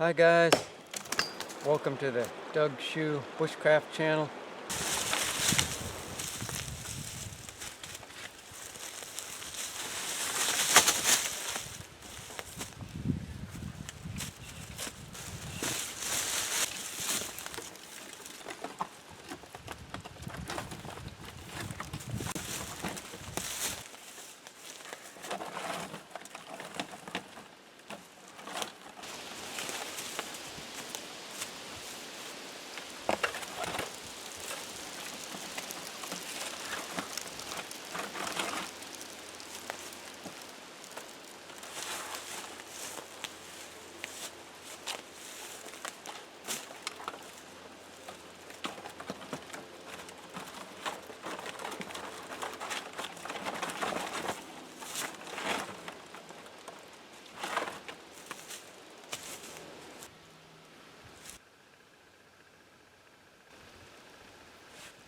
Hi guys, welcome to the Doug Shoe Bushcraft channel.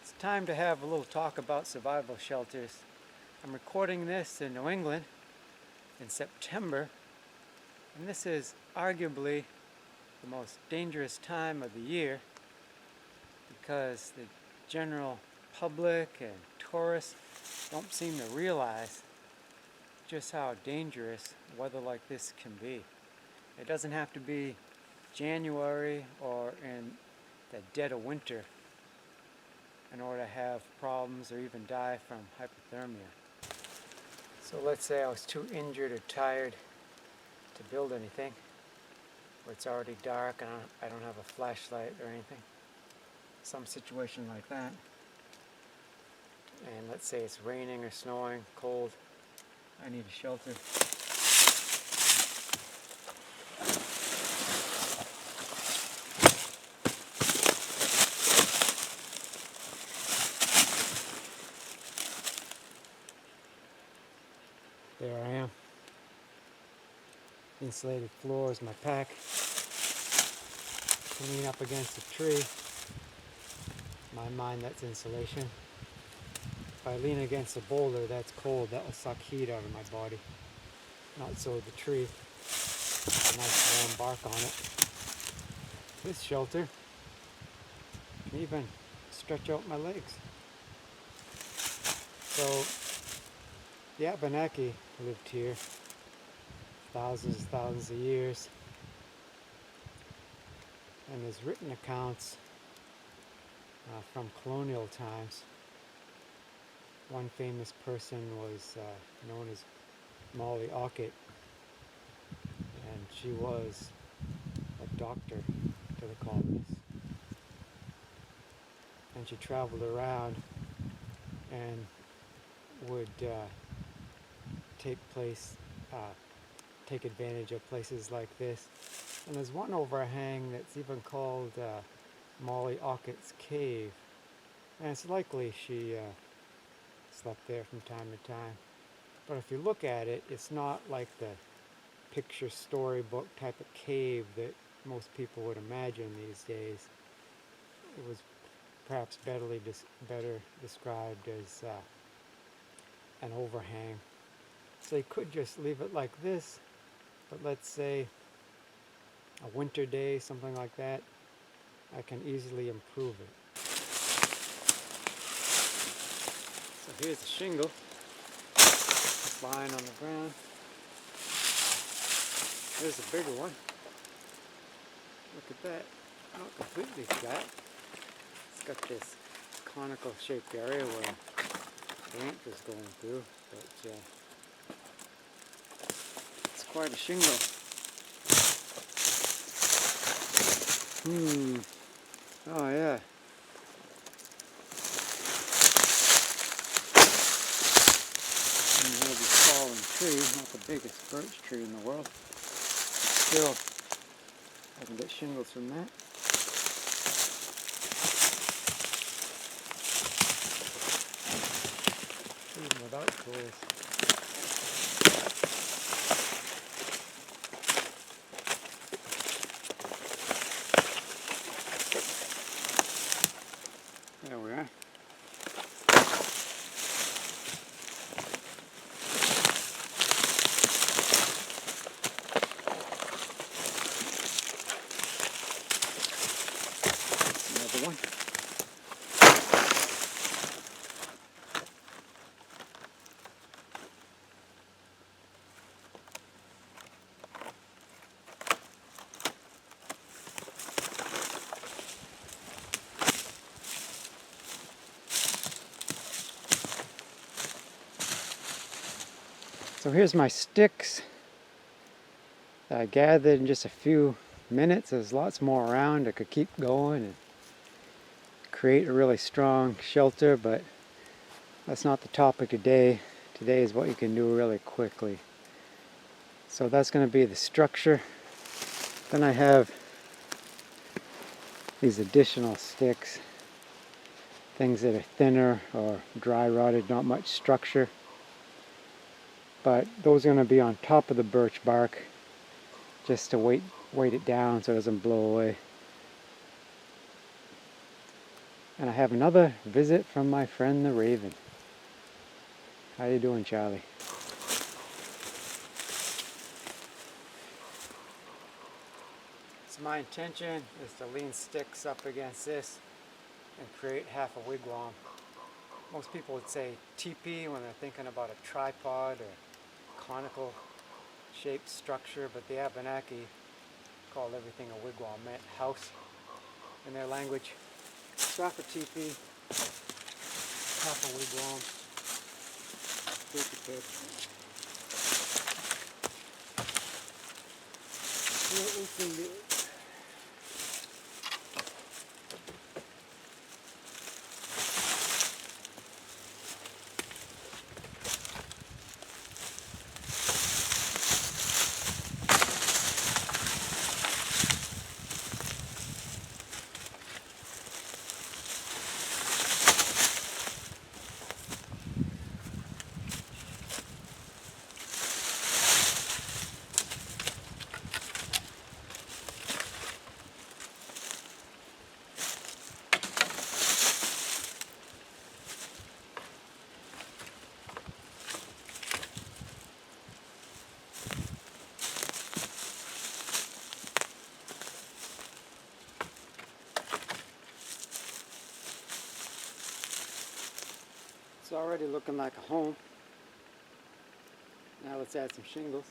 It's time to have a little talk about survival shelters. I'm recording this in New England in September, and this is arguably the most dangerous time of the year because the general public and tourists don't seem to realize just how dangerous weather like this can be. It doesn't have to be January or in the dead of winter in order to have problems or even die from hypothermia. So let's say I was too injured or tired to build anything, or it's already dark and I don't have a flashlight or anything. Some situation like that. And let's say it's raining or snowing, cold. I need a shelter. There I am. Insulated floors, my pack. Lean up against a tree. In my mind, that's insulation. If I lean against a boulder, that's cold. That will suck heat out of my body. Not so the tree. A nice warm bark on it. This shelter can even stretch out my legs. So the Abenaki lived here thousands and thousands of years, and there's written accounts from colonial times. One famous person was known as Molly Ockett, and she was a doctor to the colonists, and she traveled around and would take advantage of places like this. And there's one overhang that's even called Molly Ockett's Cave, and it's likely she slept there from time to time. But if you look at it, it's not like the picture storybook type of cave that most people would imagine these days. It was perhaps better described as an overhang. So you could just leave it like this, but let's say a winter day, something like that, I can easily improve it. So here's a shingle lying on the ground. There's a bigger one. Look at that. Not completely flat. It's got this conical shaped area where the ant is going through, but it's quite a shingle. Oh yeah. And you have this fallen tree, not the biggest birch tree in the world. Still, I can get shingles from that. Even without tools. There we are. So here's my sticks that I gathered in just a few minutes. There's lots more around. I could keep going and create a really strong shelter, but that's not the topic today. Today is what you can do really quickly. So that's going to be the structure. Then I have these additional sticks, things that are thinner or dry rotted, not much structure. But those are going to be on top of the birch bark just to weight it down so it doesn't blow away. And I have another visit from my friend the raven. How you doing, Charlie? So my intention is to lean sticks up against this and create half a wigwam. Most people would say teepee when they're thinking about a tripod or conical shaped structure, but the Abenaki called everything a wigwam, meant house in their language. So half a teepee, half a wigwam, take a pick. See what we can do. It's already looking like a home. Now let's add some shingles.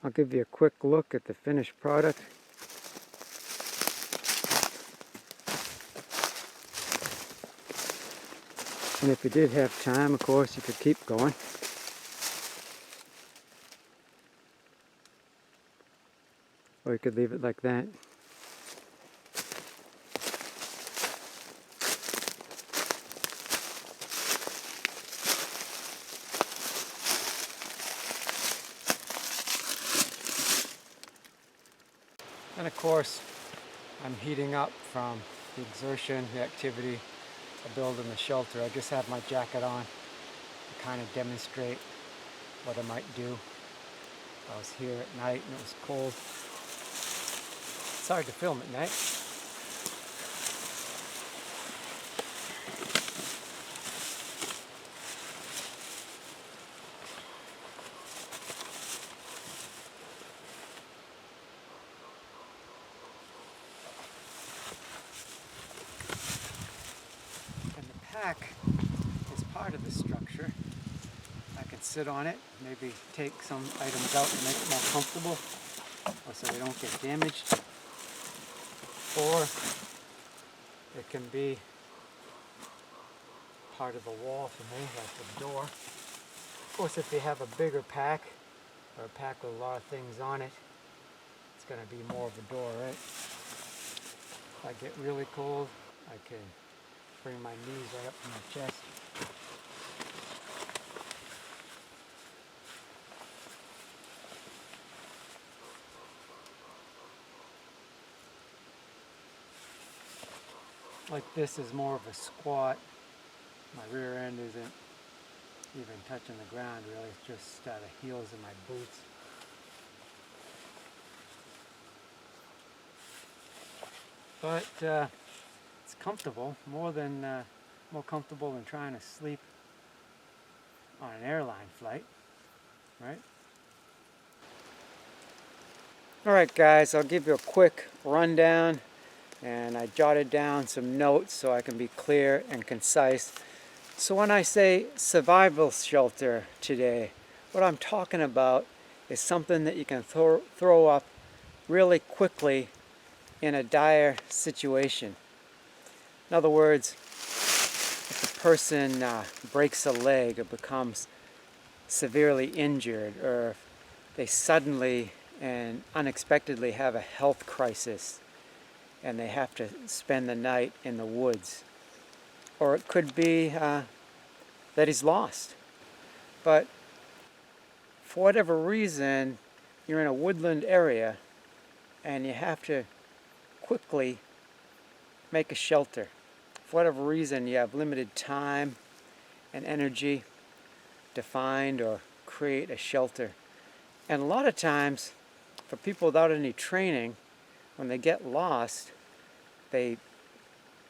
I'll give you a quick look at the finished product. And if you did have time, of course, you could keep going. Or you could leave it like that. And of course, I'm heating up from the exertion, the activity of building the shelter. I just have my jacket on to kind of demonstrate what I might do. I was here at night and it was cold. It's hard to film at night. And the pack is part of the structure. I can sit on it, maybe take some items out to make it more comfortable, or so they don't get damaged. Or it can be part of the wall for me, like the door. Of course, if you have a bigger pack, or a pack with a lot of things on it, it's going to be more of a door, right? If I get really cold, I can bring my knees right up to my chest. Like this is more of a squat. My rear end isn't even touching the ground really, it's just the heels of my boots. But it's comfortable, more comfortable than trying to sleep on an airline flight, right? Alright guys, I'll give you a quick rundown. And I jotted down some notes so I can be clear and concise. So when I say survival shelter today, what I'm talking about is something that you can throw up really quickly in a dire situation. In other words, if a person breaks a leg or becomes severely injured, or if they suddenly and unexpectedly have a health crisis, and they have to spend the night in the woods. Or it could be that he's lost. But for whatever reason, you're in a woodland area and you have to quickly make a shelter. For whatever reason, you have limited time and energy to find or create a shelter. And a lot of times, for people without any training, when they get lost, they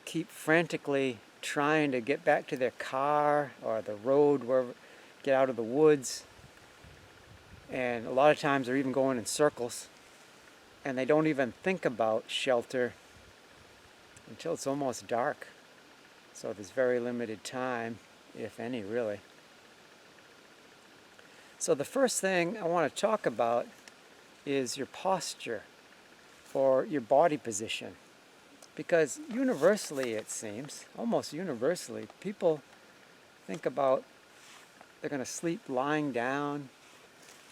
keep frantically trying to get back to their car or the road, wherever, get out of the woods. And a lot of times they're even going in circles. And they don't even think about shelter until it's almost dark. So there's very limited time, if any, really. So the first thing I want to talk about is your posture, or your body position. Because universally, it seems, almost universally, people think about they're going to sleep lying down,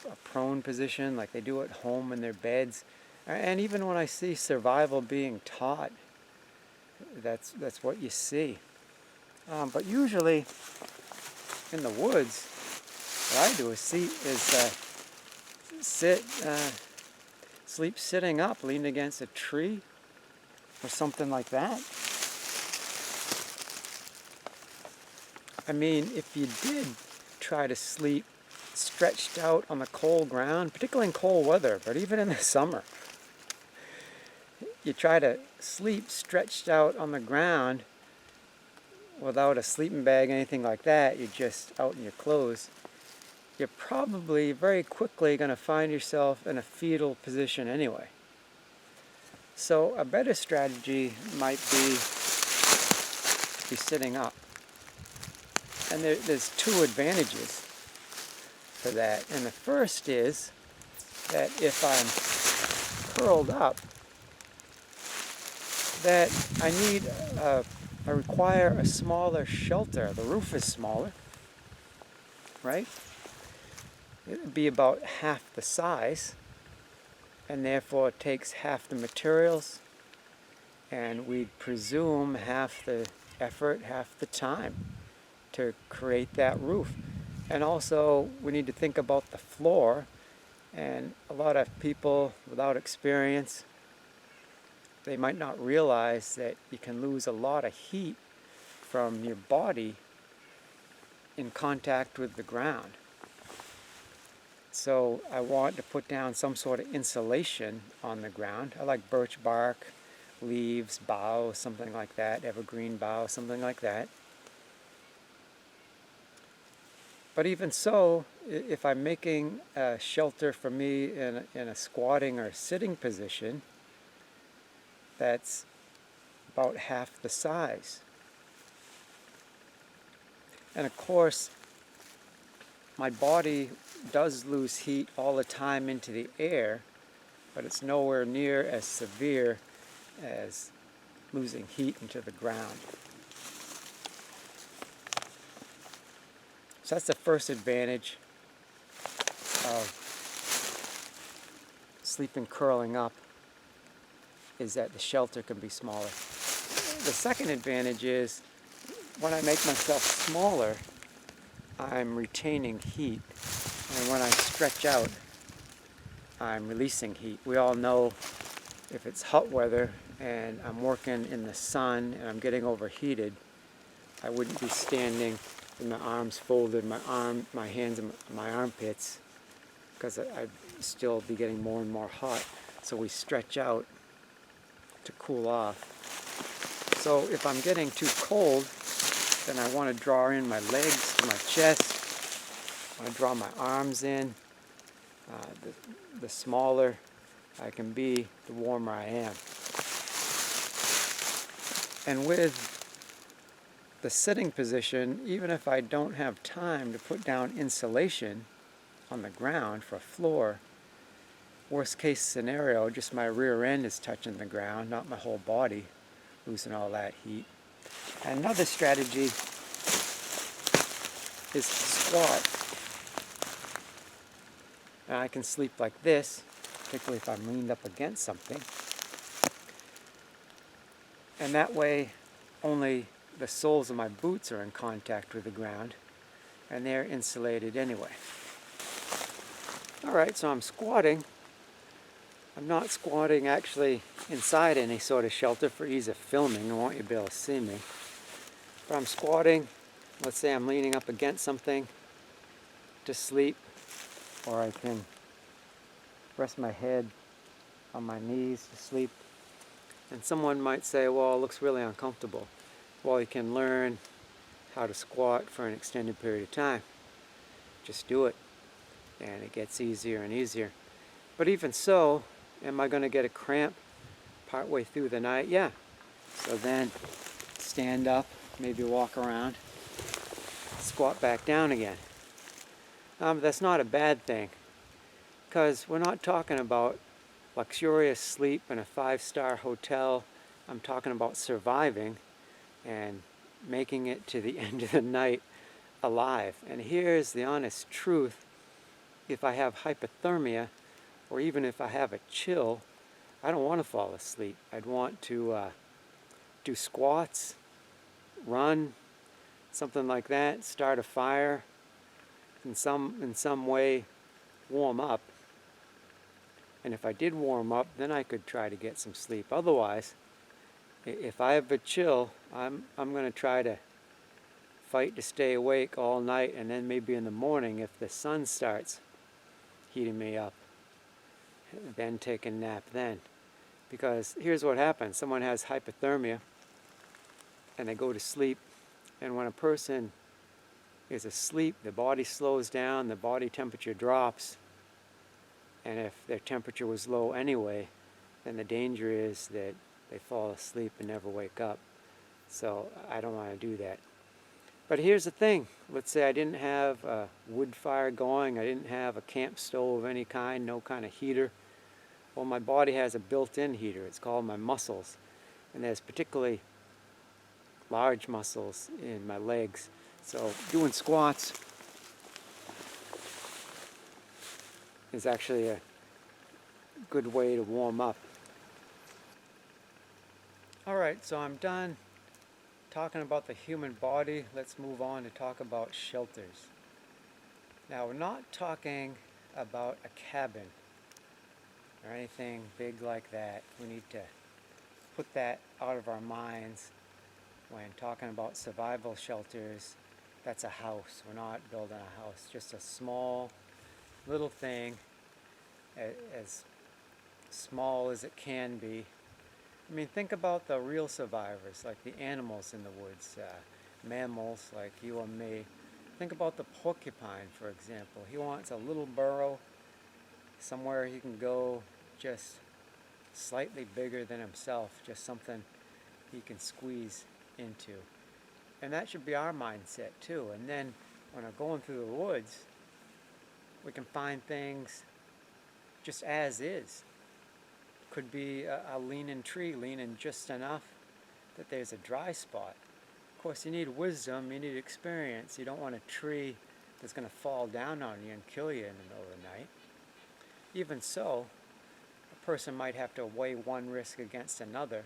a prone position like they do at home in their beds. And even when I see survival being taught, that's what you see. But usually in the woods, what I do is sleep sitting up, leaning against a tree or something like that. I mean, if you did try to sleep stretched out on the cold ground, particularly in cold weather, but even in the summer, you try to sleep stretched out on the ground without a sleeping bag, anything like that, you're just out in your clothes, you're probably very quickly going to find yourself in a fetal position anyway. So a better strategy might be sitting up. And there's two advantages for that. And the first is that if I'm curled up, that I require a smaller shelter. The roof is smaller, right? It would be about half the size, and therefore it takes half the materials, and we'd presume half the effort, half the time to create that roof. And also we need to think about the floor, and a lot of people without experience, they might not realize that you can lose a lot of heat from your body in contact with the ground. So I want to put down some sort of insulation on the ground. I like birch bark, leaves, boughs, something like that, evergreen bough, something like that. But even so, if I'm making a shelter for me in a squatting or sitting position, that's about half the size. And of course, my body does lose heat all the time into the air, but it's nowhere near as severe as losing heat into the ground. So that's the first advantage of sleeping curling up, is that the shelter can be smaller. The second advantage is when I make myself smaller, I'm retaining heat, and when I stretch out, I'm releasing heat. We all know if it's hot weather and I'm working in the sun and I'm getting overheated, I wouldn't be standing with my arms folded, my hands in my armpits, because I'd still be getting more and more hot. So we stretch out to cool off. So if I'm getting too cold, then I want to draw in my legs to my chest. I want to draw my arms in. The smaller I can be, the warmer I am. And with the sitting position, even if I don't have time to put down insulation on the ground for a floor, worst case scenario, just my rear end is touching the ground, not my whole body, losing all that heat. Another strategy is to squat. And I can sleep like this, particularly if I'm leaned up against something. And that way, only the soles of my boots are in contact with the ground, and they're insulated anyway. Alright, so I'm squatting. I'm not squatting actually inside any sort of shelter for ease of filming. I want you to be able to see me. But I'm squatting. Let's say I'm leaning up against something to sleep, or I can rest my head on my knees to sleep. And someone might say, well, it looks really uncomfortable. Well, you can learn how to squat for an extended period of time. Just do it, and it gets easier and easier. But even so, am I going to get a cramp partway through the night? Yeah. So then stand up, maybe walk around, squat back down again. That's not a bad thing, because we're not talking about luxurious sleep in a 5-star hotel. I'm talking about surviving and making it to the end of the night alive. And here's the honest truth. If I have hypothermia, or even if I have a chill, I don't want to fall asleep. I'd want to do squats, run, something like that, start a fire, in some way warm up. And if I did warm up, then I could try to get some sleep. Otherwise, if I have a chill, I'm going to try to fight to stay awake all night, and then maybe in the morning, if the sun starts heating me up, then take a nap then. Because here's what happens. Someone has hypothermia and they go to sleep, and when a person is asleep, the body slows down, the body temperature drops, and if their temperature was low anyway, then the danger is that they fall asleep and never wake up. So I don't want to do that. But here's the thing, let's say I didn't have a wood fire going, I didn't have a camp stove of any kind, no kind of heater. Well, my body has a built-in heater, it's called my muscles. And there's particularly large muscles in my legs. So doing squats is actually a good way to warm up. Alright, so I'm done talking about the human body. Let's move on to talk about shelters. Now, we're not talking about a cabin or anything big like that. We need to put that out of our minds when talking about survival shelters. That's a house. We're not building a house, just a small little thing, as small as it can be. I mean, think about the real survivors, like the animals in the woods, mammals like you and me. Think about the porcupine, for example. He wants a little burrow, somewhere he can go just slightly bigger than himself, just something he can squeeze into. And that should be our mindset too. And then when we're going through the woods, we can find things just as is. Could be a leaning tree, leaning just enough that there's a dry spot. Of course, you need wisdom, you need experience. You don't want a tree that's going to fall down on you and kill you in the middle of the night. Even so, a person might have to weigh one risk against another.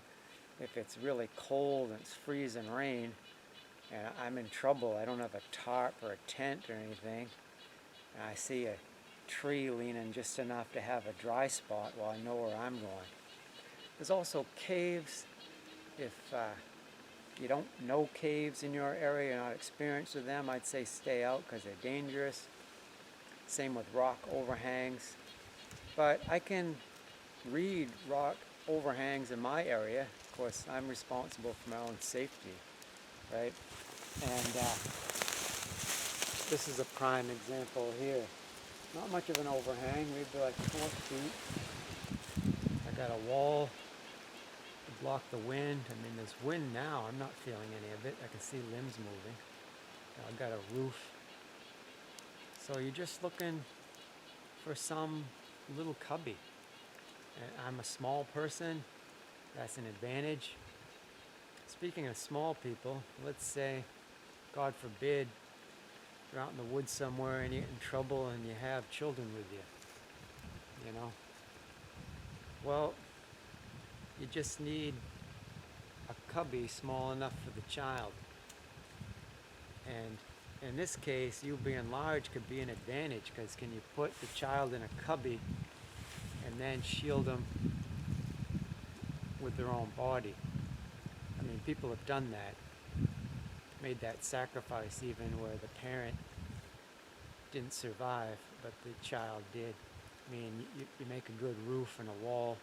If it's really cold and it's freezing rain and I'm in trouble, I don't have a tarp or a tent or anything, and I see a tree leaning just enough to have a dry spot, well, I know where I'm going. There's also caves. If you don't know caves in your area, you're not experienced with them, I'd say stay out because they're dangerous. Same with rock overhangs. But I can read rock overhangs in my area. Of course, I'm responsible for my own safety, right? And this is a prime example here. Not much of an overhang, maybe like 4 feet. I got a wall to block the wind. I mean, there's wind now. I'm not feeling any of it. I can see limbs moving. I've got a roof. So you're just looking for some little cubby. And I'm a small person. That's an advantage. Speaking of small people, let's say, God forbid, you're out in the woods somewhere and you get in trouble and you have children with you know. Well, you just need a cubby small enough for the child. And in this case, you being large could be an advantage, because can you put the child in a cubby and then shield them with their own body? I mean, people have done that. Made that sacrifice even where the parent didn't survive, but the child did. I mean, you make a good roof and a wall,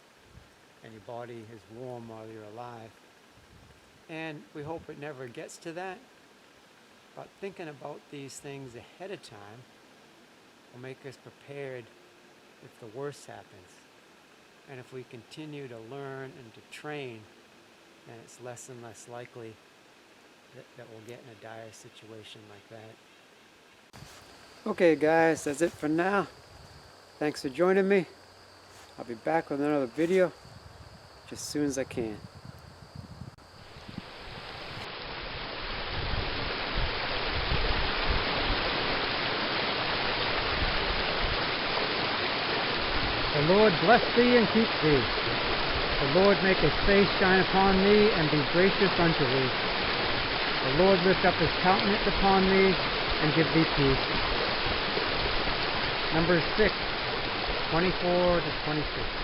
and your body is warm while you're alive. And we hope it never gets to that, but thinking about these things ahead of time will make us prepared if the worst happens. And if we continue to learn and to train, then it's less and less likely that we'll get in a dire situation like that. Okay guys, that's it for now. Thanks for joining me. I'll be back with another video just as soon as I can. The Lord bless thee and keep thee. The Lord make his face shine upon thee and be gracious unto thee. The Lord lift up his countenance upon thee and give thee peace. Numbers 6, 24 to 26.